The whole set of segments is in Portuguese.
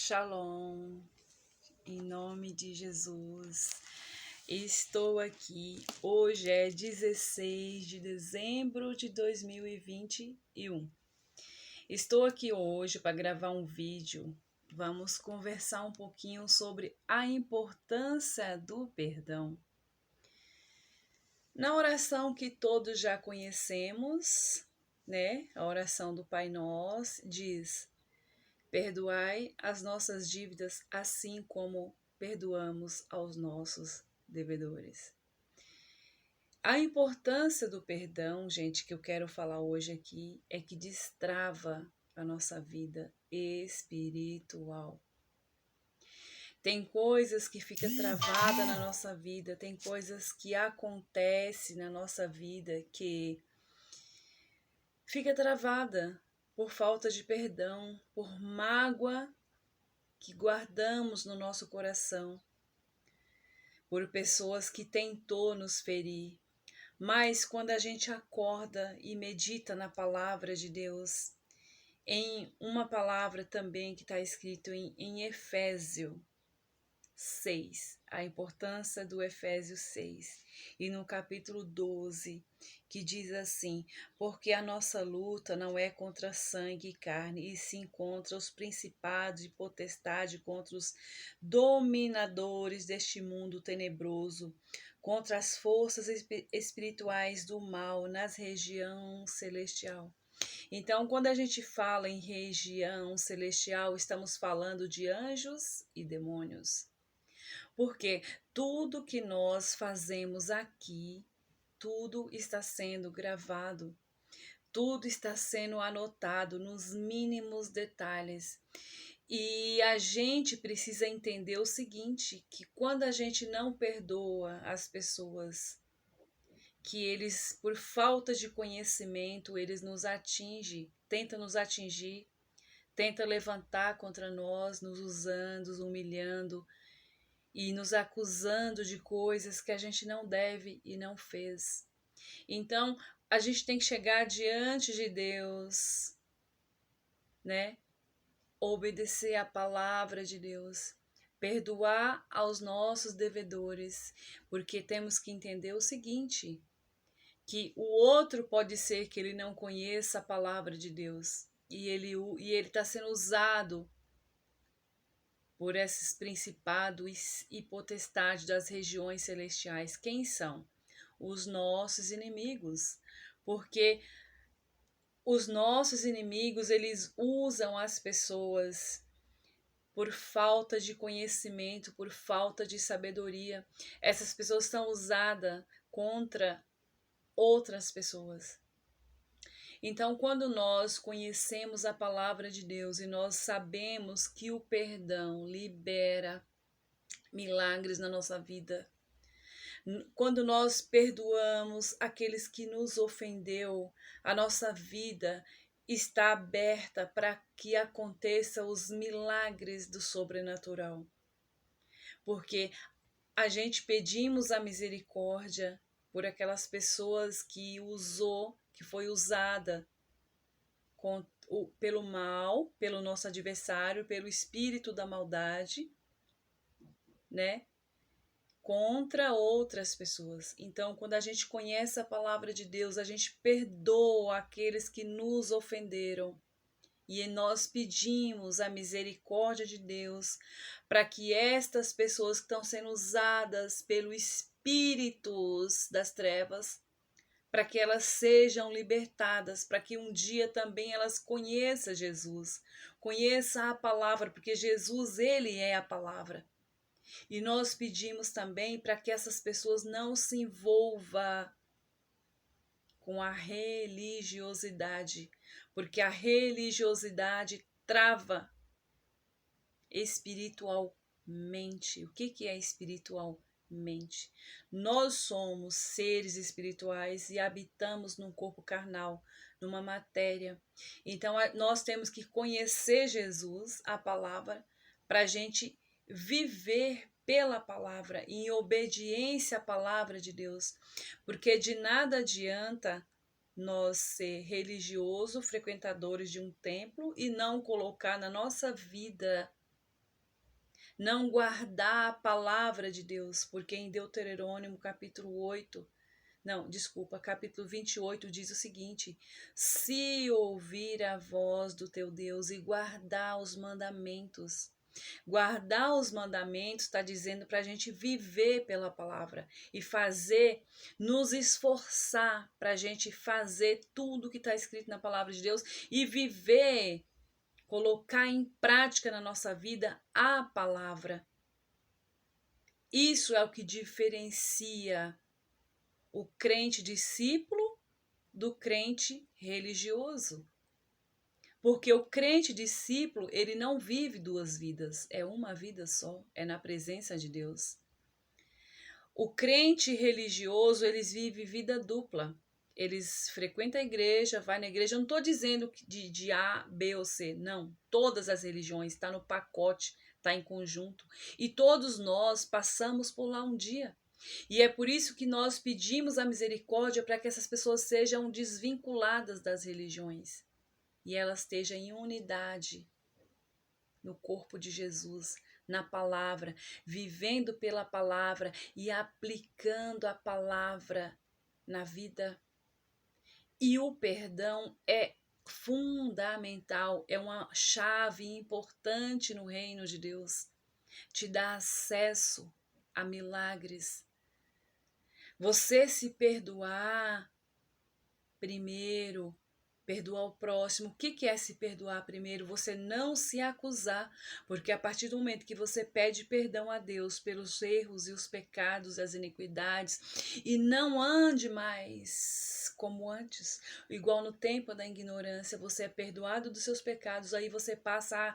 Shalom, em nome de Jesus. Estou aqui, hoje é 16 de dezembro de 2021. Estou aqui hoje para gravar um vídeo. Vamos conversar um pouquinho sobre a importância do perdão. Na oração que todos já conhecemos, né? A oração do Pai Nosso diz: perdoai as nossas dívidas, assim como perdoamos aos nossos devedores. A importância do perdão, gente, que eu quero falar hoje aqui, é que destrava a nossa vida espiritual. Tem coisas que ficam travadas na nossa vida, tem coisas que acontecem na nossa vida que fica travada por falta de perdão, por mágoa que guardamos no nosso coração, por pessoas que tentou nos ferir. Mas quando a gente acorda e medita na palavra de Deus, em uma palavra também que está escrito em Efésios 6, a importância do Efésios 6, e no capítulo 12, que diz assim: porque a nossa luta não é contra sangue e carne, e sim contra os principados e potestades, contra os dominadores deste mundo tenebroso, contra as forças espirituais do mal nas regiões celestial. Então, quando a gente fala em região celestial, estamos falando de anjos e demônios. Porque tudo que nós fazemos aqui, tudo está sendo gravado, tudo está sendo anotado nos mínimos detalhes. E a gente precisa entender o seguinte, que quando a gente não perdoa as pessoas, que eles, por falta de conhecimento, eles nos atingem, tentam nos atingir, tentam levantar contra nós, nos usando, nos humilhando, e nos acusando de coisas que a gente não deve e não fez. Então, a gente tem que chegar diante de Deus, né? Obedecer a palavra de Deus, perdoar aos nossos devedores, porque temos que entender o seguinte, que o outro pode ser que ele não conheça a palavra de Deus, e ele está sendo usado por esses principados e potestades das regiões celestiais. Quem são? Os nossos inimigos. Porque os nossos inimigos, eles usam as pessoas por falta de conhecimento, por falta de sabedoria. Essas pessoas são usadas contra outras pessoas. Então, quando nós conhecemos a palavra de Deus e nós sabemos que o perdão libera milagres na nossa vida, quando nós perdoamos aqueles que nos ofendeu, a nossa vida está aberta para que aconteçam os milagres do sobrenatural. Porque a gente pedimos a misericórdia por aquelas pessoas que foi usada pelo mal, pelo nosso adversário, pelo espírito da maldade, né? Contra outras pessoas. Então, quando a gente conhece a palavra de Deus, a gente perdoa aqueles que nos ofenderam. E nós pedimos a misericórdia de Deus para que estas pessoas que estão sendo usadas pelo espíritos das trevas, para que elas sejam libertadas, para que um dia também elas conheçam Jesus, conheçam a palavra, porque Jesus, ele é a palavra. E nós pedimos também para que essas pessoas não se envolvam com a religiosidade, porque a religiosidade trava espiritualmente. O que é espiritualmente? Nós somos seres espirituais e habitamos num corpo carnal, numa matéria. Então nós temos que conhecer Jesus, a palavra, para a gente viver pela palavra, em obediência à palavra de Deus, porque de nada adianta nós ser religioso, frequentadores de um templo e não colocar na nossa vida não guardar a palavra de Deus, porque em Deuteronômio capítulo 8, não, desculpa, capítulo 28 diz o seguinte: se ouvir a voz do teu Deus e guardar os mandamentos. Guardar os mandamentos está dizendo para a gente viver pela palavra e fazer, nos esforçar para a gente fazer tudo que está escrito na palavra de Deus e viver, colocar em prática na nossa vida a palavra. Isso é o que diferencia o crente discípulo do crente religioso. Porque o crente discípulo, ele não vive duas vidas, é uma vida só, é na presença de Deus. O crente religioso, eles vivem vida dupla. Eles frequentam a igreja, vai na igreja. Eu não estou dizendo de A, B ou C, não. Todas as religiões, está no pacote, está em conjunto. E todos nós passamos por lá um dia. E é por isso que nós pedimos a misericórdia para que essas pessoas sejam desvinculadas das religiões e elas estejam em unidade no corpo de Jesus, na palavra, vivendo pela palavra e aplicando a palavra na vida. E o perdão é fundamental, é uma chave importante no reino de Deus. Te dá acesso a milagres. Você se perdoar primeiro, perdoar o próximo. O que é se perdoar primeiro? Você não se acusar, porque a partir do momento que você pede perdão a Deus pelos erros e os pecados, as iniquidades, e não ande mais como antes, igual no tempo da ignorância, você é perdoado dos seus pecados, aí você passa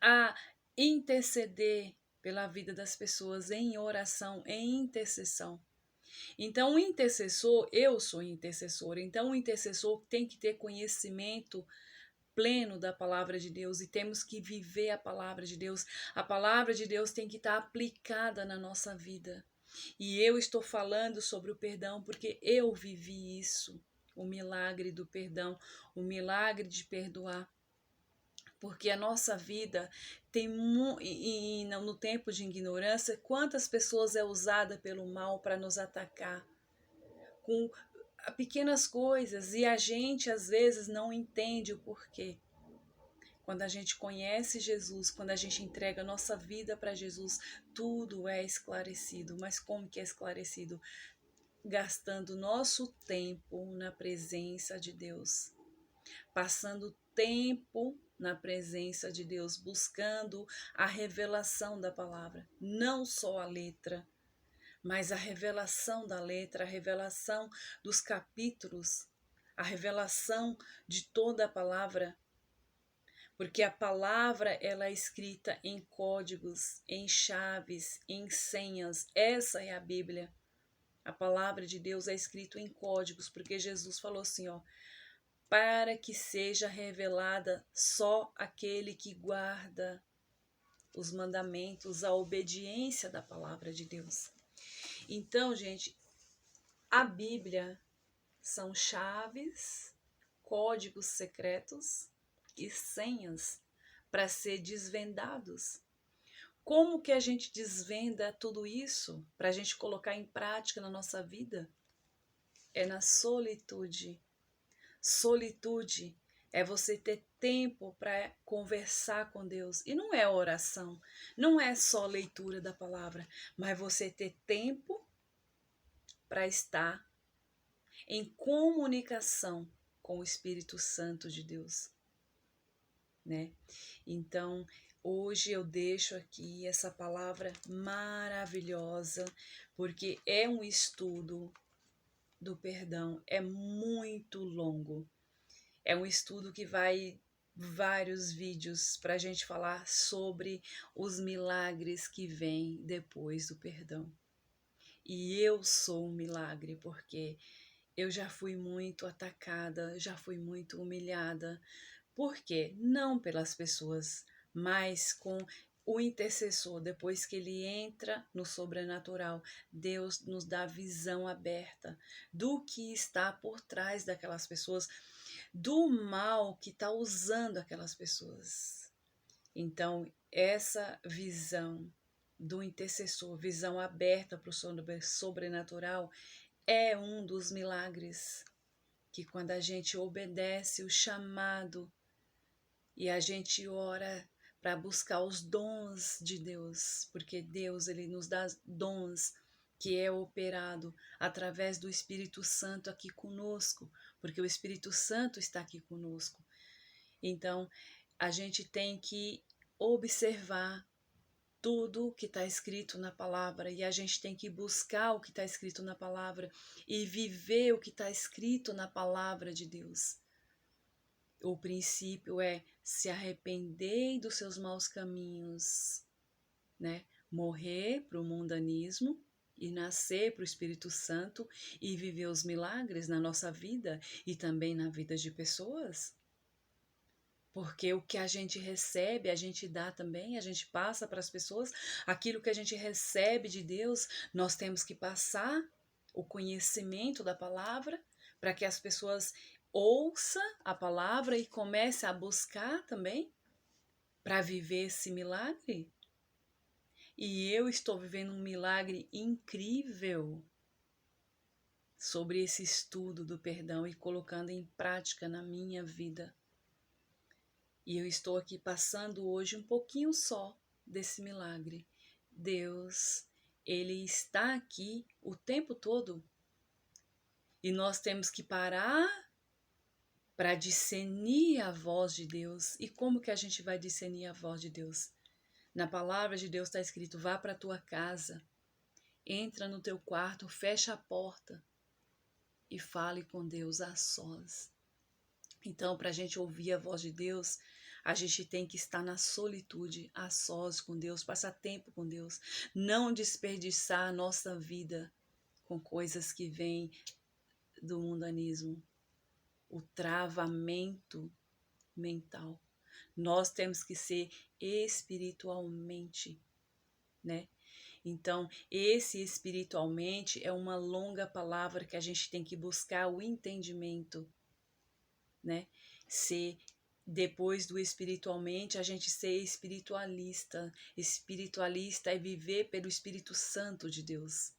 a interceder pela vida das pessoas em oração, em intercessão. Então, o intercessor, eu sou intercessora, então o intercessor tem que ter conhecimento pleno da palavra de Deus e temos que viver a palavra de Deus. A palavra de Deus tem que estar aplicada na nossa vida. E eu estou falando sobre o perdão porque eu vivi isso, o milagre do perdão, o milagre de perdoar. Porque a nossa vida tem e no tempo de ignorância, quantas pessoas é usada pelo mal para nos atacar com pequenas coisas e a gente às vezes não entende o porquê. Quando a gente conhece Jesus, quando a gente entrega a nossa vida para Jesus, tudo é esclarecido. Mas como que é esclarecido? Gastando nosso tempo na presença de Deus. Passando tempo na presença de Deus, buscando a revelação da palavra, não só a letra, mas a revelação da letra, a revelação dos capítulos, a revelação de toda a palavra, porque a palavra ela é escrita em códigos, em chaves, em senhas. Essa é a Bíblia. A palavra de Deus é escrita em códigos, porque Jesus falou assim, ó, para que seja revelada só aquele que guarda os mandamentos, a obediência da palavra de Deus. Então, gente, a Bíblia são chaves, códigos secretos e senhas para ser desvendados. Como que a gente desvenda tudo isso para a gente colocar em prática na nossa vida? É na solitude. Solitude é você ter tempo para conversar com Deus. E não é oração, não é só leitura da palavra, mas você ter tempo para estar em comunicação com o Espírito Santo de Deus, né? Então, hoje eu deixo aqui essa palavra maravilhosa, porque é um estudo do perdão, é muito longo. É um estudo que vai vários vídeos para a gente falar sobre os milagres que vêm depois do perdão. E eu sou um milagre, porque eu já fui muito atacada, já fui muito humilhada. Por quê? Não pelas pessoas, mas com o intercessor. Depois que ele entra no sobrenatural, Deus nos dá visão aberta do que está por trás daquelas pessoas, do mal que está usando aquelas pessoas. Então, essa visão do intercessor, visão aberta para o sobrenatural, é um dos milagres que, quando a gente obedece o chamado e a gente ora para buscar os dons de Deus, porque Deus, ele nos dá dons que é operado através do Espírito Santo aqui conosco, porque o Espírito Santo está aqui conosco. Então, a gente tem que observar tudo o que está escrito na palavra e a gente tem que buscar o que está escrito na palavra e viver o que está escrito na palavra de Deus. O princípio é se arrepender dos seus maus caminhos, né? Morrer para o mundanismo e nascer para o Espírito Santo e viver os milagres na nossa vida e também na vida de pessoas. Porque o que a gente recebe, a gente dá também, a gente passa para as pessoas. Aquilo que a gente recebe de Deus, nós temos que passar o conhecimento da palavra para que as pessoas ouçam a palavra e comecem a buscar também para viver esse milagre. E eu estou vivendo um milagre incrível sobre esse estudo do perdão e colocando em prática na minha vida. E eu estou aqui passando hoje um pouquinho só desse milagre. Deus, ele está aqui o tempo todo. E nós temos que parar para discernir a voz de Deus. E como que a gente vai discernir a voz de Deus? Na palavra de Deus está escrito: vá para a tua casa, entra no teu quarto, fecha a porta e fale com Deus a sós. Então, para a gente ouvir a voz de Deus, a gente tem que estar na solitude, a sós com Deus, passar tempo com Deus, não desperdiçar a nossa vida com coisas que vêm do mundanismo, o travamento mental. Nós temos que ser espiritualmente, né? Então, esse espiritualmente é uma longa palavra que a gente tem que buscar o entendimento, né? Ser depois do espiritualmente, a gente ser espiritualista. Espiritualista é viver pelo Espírito Santo de Deus,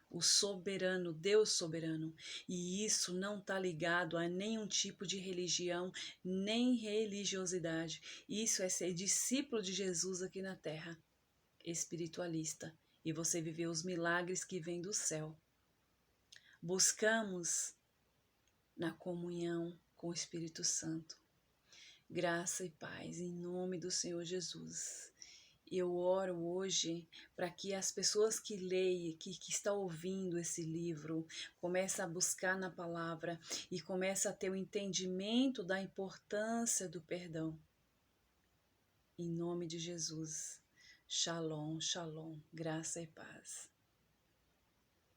o soberano, Deus soberano. E isso não está ligado a nenhum tipo de religião, nem religiosidade. Isso é ser discípulo de Jesus aqui na terra, espiritualista. E você viver os milagres que vêm do céu. Buscamos na comunhão com o Espírito Santo. Graça e paz em nome do Senhor Jesus. Eu oro hoje para que as pessoas que leem, que estão ouvindo esse livro, comecem a buscar na palavra e comecem a ter o entendimento da importância do perdão. Em nome de Jesus. Shalom, shalom, graça e paz.